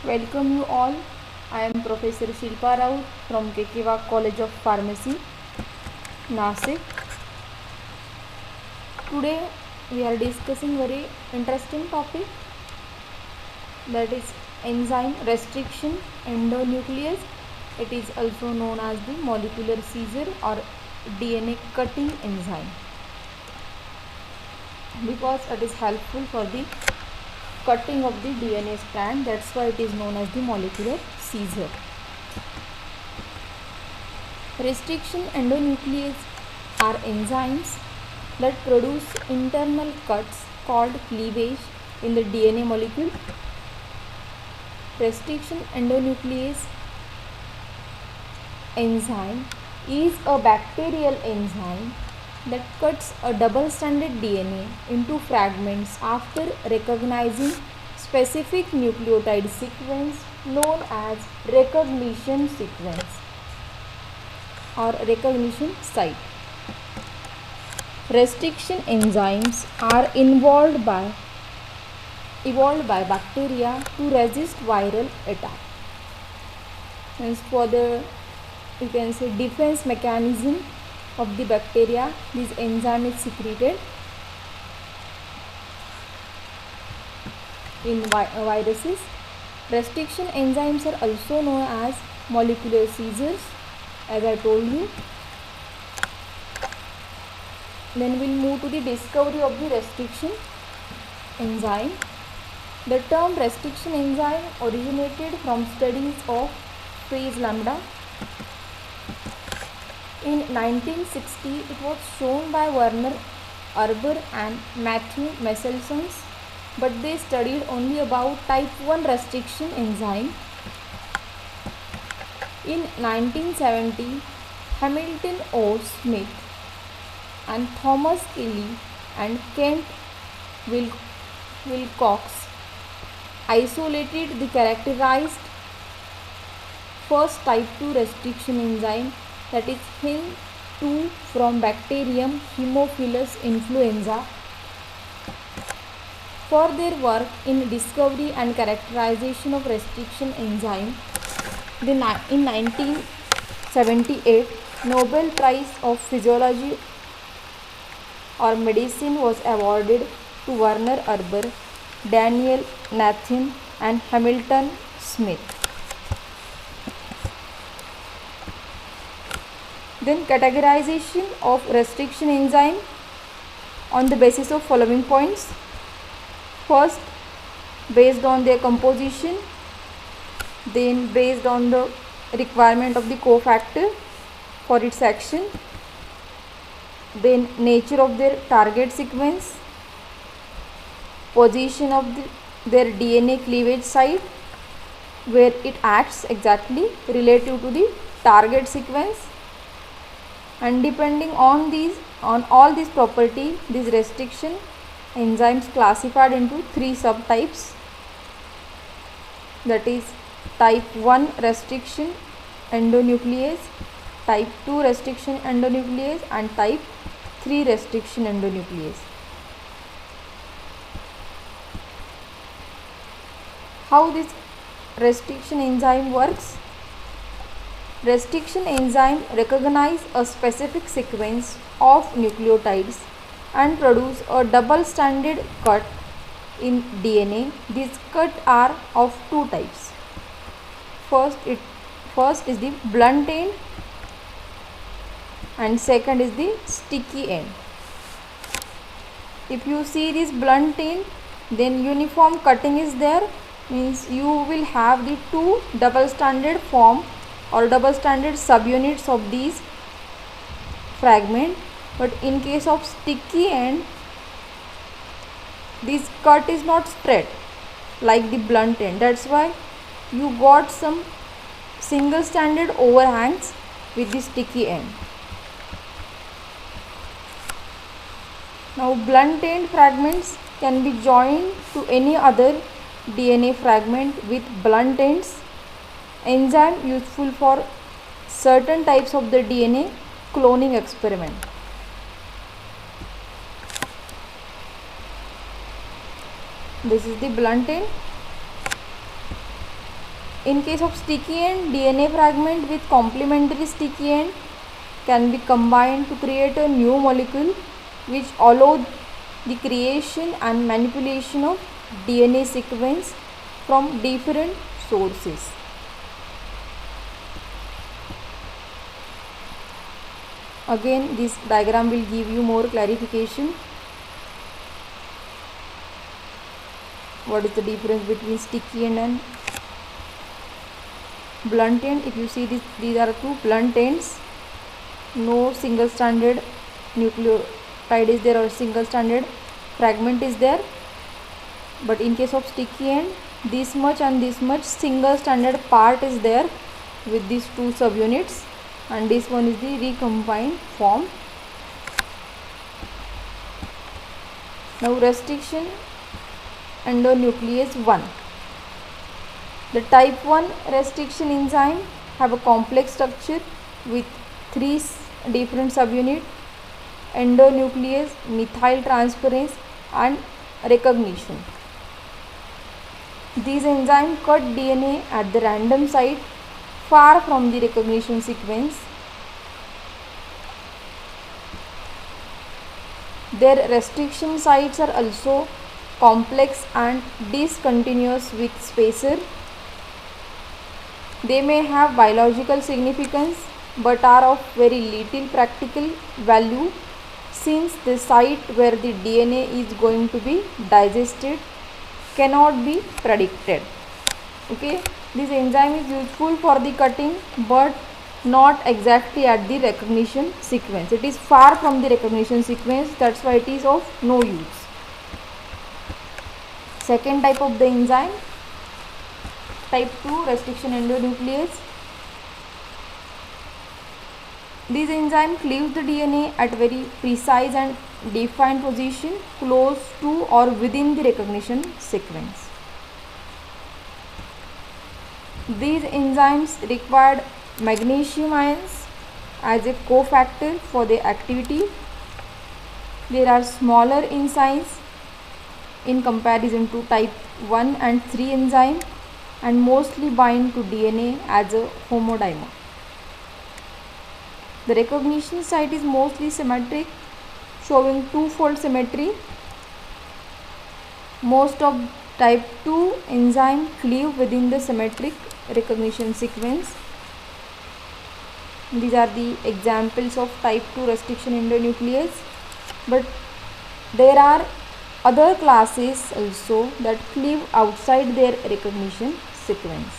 Welcome you all. I am Professor Shilpa Raut from Kekewa College of Pharmacy, Nasik. Today we are discussing very interesting topic, that is enzyme restriction endonuclease. It is also known as the molecular seizure or DNA cutting enzyme, because it is helpful for the cutting of the DNA strand. That's why it is known as the molecular seizure. Restriction endonuclease are enzymes that produce internal cuts called cleavage in the DNA molecule. Restriction endonuclease enzyme is a bacterial enzyme that cuts a double-stranded DNA into fragments after recognizing specific nucleotide sequence known as recognition sequence or recognition site. Restriction enzymes are evolved by bacteria to resist viral attack. Hence, for the defense mechanism of the bacteria, this enzyme is secreted in viruses. Restriction enzymes are also known as molecular seizures, as I told you. Then we'll move to the discovery of the restriction enzyme. The term restriction enzyme originated from studies of phase lambda. In 1960, it was shown by Werner Erber and Matthew Messelsons, but they studied only about type 1 restriction enzyme. In 1970, Hamilton O. Smith and Thomas Kelly and Kent Wilcox isolated the characterized first type 2 restriction enzyme, that is HIN2, from bacterium Haemophilus influenza. For their work in discovery and characterization of restriction enzyme, in 1978, Nobel Prize of Physiology or Medicine was awarded to Werner Erber, Daniel Nathan and Hamilton Smith. Then categorization of restriction enzyme on the basis of following points. First, based on their composition, then based on the requirement of the cofactor for its action, then nature of their target sequence, position of their DNA cleavage site where it acts exactly relative to the target sequence, and depending on all these properties, these restriction enzymes classified into 3 subtypes, that is type 1 restriction endonuclease, type 2 restriction endonuclease and type 3 restriction endonuclease. How this restriction enzyme works? Restriction enzyme recognize a specific sequence of nucleotides and produce a double-stranded cut in DNA. These cuts are of 2 types. First is the blunt end and second is the sticky end. If you see this blunt end, then uniform cutting is there, means you will have the 2 double-stranded form or double-stranded subunits of these fragment. But in case of sticky end, this cut is not straight like the blunt end. That's why you got some single-stranded overhangs with the sticky end. Now blunt end fragments can be joined to any other DNA fragment with blunt ends. Enzyme useful for certain types of the DNA cloning experiment. This is the blunt end. In case of sticky end, DNA fragment with complementary sticky end can be combined to create a new molecule which allow the creation and manipulation of DNA sequence from different sources. Again, this diagram will give you more clarification. What is the difference between sticky end and blunt end? If you see this, these are two blunt ends. No single stranded nucleotide is there or single stranded fragment is there. But in case of sticky end, this much and this much single stranded part is there with these two subunits, and this one is the recombined form. Now restriction endonuclease 1. The type 1 restriction enzyme have a complex structure with 3 different subunits: endonuclease, methyl transferase and recognition. These enzymes cut DNA at the random site far from the recognition sequence. Their restriction sites are also complex and discontinuous with spacer. They may have biological significance but are of very little practical value, since the site where the DNA is going to be digested cannot be predicted. Okay, this enzyme is useful for the cutting but not exactly at the recognition sequence. It is far from the recognition sequence, that's why it is of no use. Second type of the enzyme, type 2 restriction endonuclease. This enzyme cleaves the DNA at very precise and defined position close to or within the recognition sequence. These enzymes required magnesium ions as a cofactor for their activity. They are smaller in size in comparison to type 1 and 3 enzyme and mostly bind to DNA as a homodimer. The recognition site is mostly symmetric, showing two-fold symmetry. Most of type 2 enzyme cleave within the symmetric recognition sequence. These are the examples of type 2 restriction endonuclease, but there are other classes also that cleave outside their recognition sequence.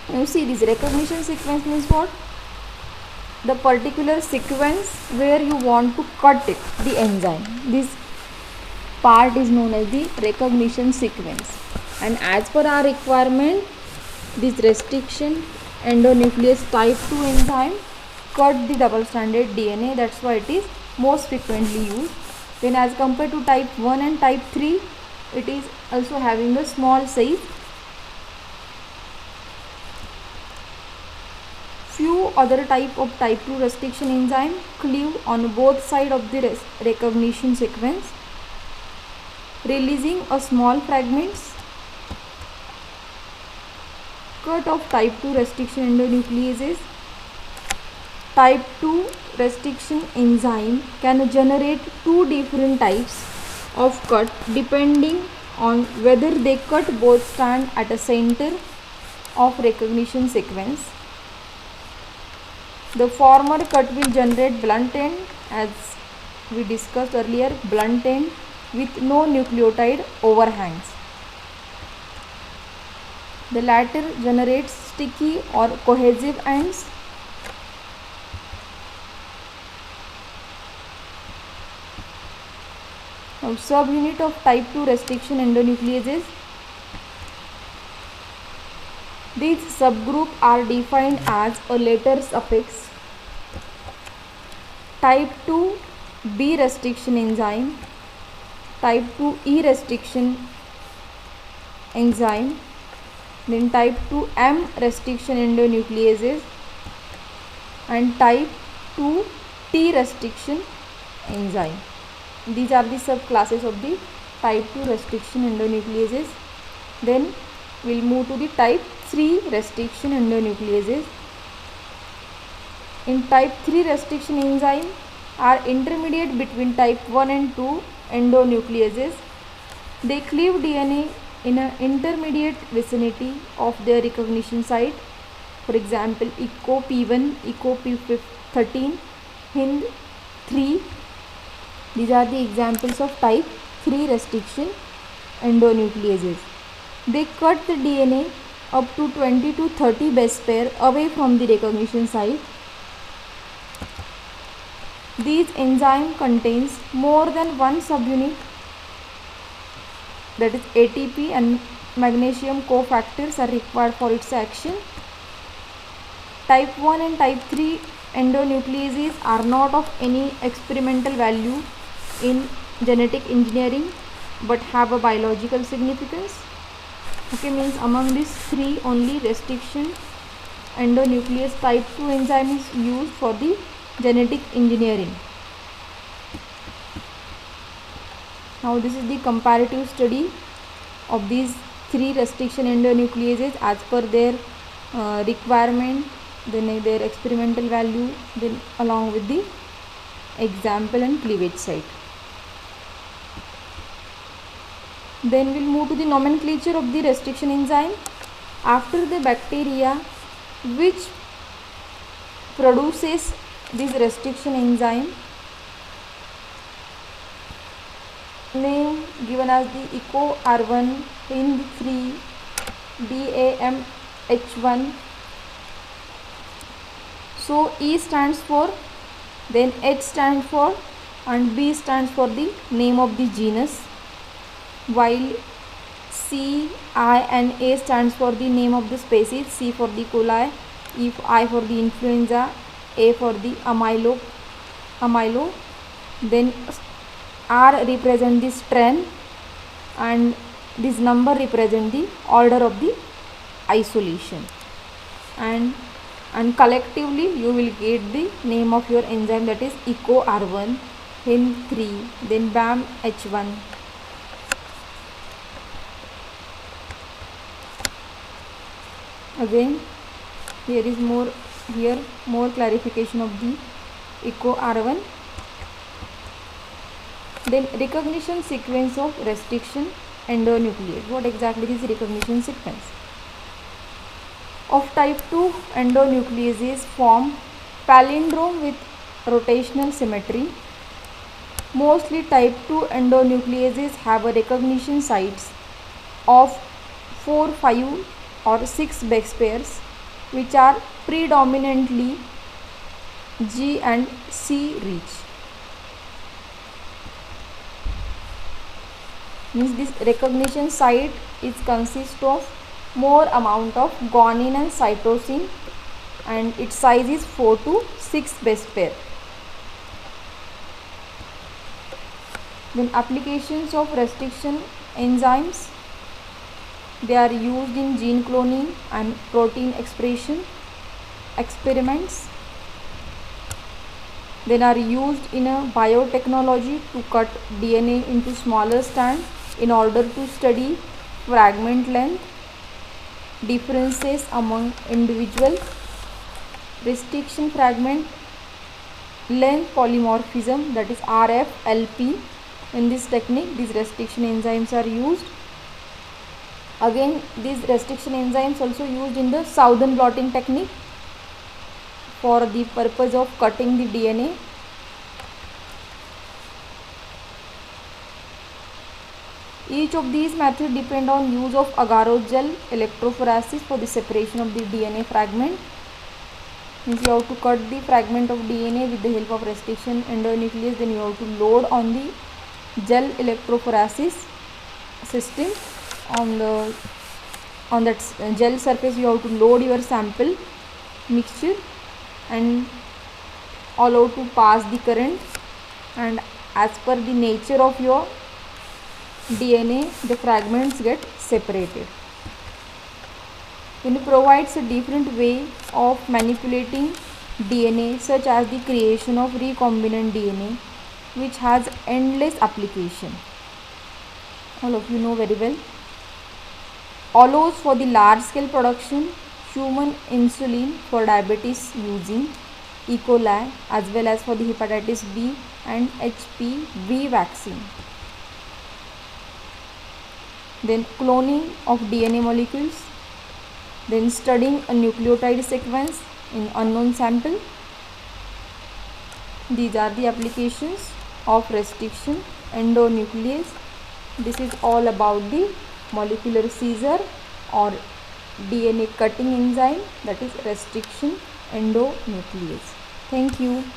Now see, this recognition sequence means what? The particular sequence where you want to cut it, the enzyme. This part is known as the recognition sequence, and as per our requirement, this restriction endonuclease type 2 enzyme cut the double stranded DNA. That's why it is most frequently used. When as compared to type 1 and type 3, it is also having a small size. Few other type of type 2 restriction enzyme cleave on both sides of the recognition sequence, releasing a small fragments. Cut of type 2 restriction endonucleases. Type 2 restriction enzyme can generate two different types of cut depending on whether they cut both strands at a center of recognition sequence. The former cut will generate blunt end, as we discussed earlier, blunt end with no nucleotide overhangs. The latter generates sticky or cohesive ends. Now, subunit of type 2 restriction endonucleases. These subgroups are defined as a letter suffix. Type 2 B restriction enzyme, type 2 E restriction enzyme, then type 2 M restriction endonucleases, and type 2 T restriction enzyme. These are the subclasses of the type 2 restriction endonucleases. Then we'll move to the type 3 restriction endonucleases. In type 3 restriction enzyme are intermediate between type 1 and 2 endonucleases. They cleave DNA in an intermediate vicinity of their recognition site. For example, EcoP1, EcoP13, HIND3. These are the examples of type 3 restriction endonucleases. They cut the DNA up to 20 to 30 base pair away from the recognition site. These enzyme contains more than one subunit, that is ATP and magnesium cofactors are required for its action. Type 1 and type 3 endonucleases are not of any experimental value in genetic engineering but have a biological significance. Okay, means among these three only restriction endonuclease type 2 enzyme is used for the genetic engineering. Now this is the comparative study of these three restriction endonucleases as per their requirement, then their experimental value, then along with the example and cleavage site. Then we'll move to the nomenclature of the restriction enzyme. After the bacteria which produces this restriction enzyme, name given as the EcoR1, HIND3, DAMH1. So E stands for, then H stands for, and B stands for the name of the genus, while C, I and A stands for the name of the species. C for the coli, I for the influenza, A for the amylo. Then R represent the strain and this number represent the order of the isolation, and collectively you will get the name of your enzyme, that is EcoR1, HIND3, then BAMH1. Again here is more clarification of the EcoR1. Then recognition sequence of restriction endonuclease. What exactly is recognition sequence? Of type 2 endonucleases form palindrome with rotational symmetry. Mostly type 2 endonucleases have a recognition sites of 4, 5 or 6 base pairs, which are predominantly G and C reach. Means this recognition site is consist of more amount of guanine and cytosine, and its size is 4 to 6 base pair. Then applications of restriction enzymes, they are used in gene cloning and protein expression experiments. Then are used in a biotechnology to cut DNA into smaller strands in order to study fragment length, differences among individual, restriction fragment length polymorphism, that is RFLP. In this technique these restriction enzymes are used. Again these restriction enzymes also used in the Southern blotting technique for the purpose of cutting the DNA. Each of these methods depend on use of agar gel electrophoresis for the separation of the DNA fragment. Means you have to cut the fragment of DNA with the help of restriction endonuclease, then you have to load on the gel electrophoresis system. On that gel surface you have to load your sample mixture and allow to pass the current, and as per the nature of your DNA the fragments get separated. Then it provides a different way of manipulating DNA, such as the creation of recombinant DNA, which has endless application. all of you know very well. Allows for the large scale production human insulin for diabetes using E. coli as well as for the hepatitis B and HPV vaccine. Then cloning of DNA molecules, then studying a nucleotide sequence in unknown sample. These are the applications of restriction endonuclease. This is all about the molecular scissor or DNA cutting enzyme, that is restriction endonuclease. Thank you.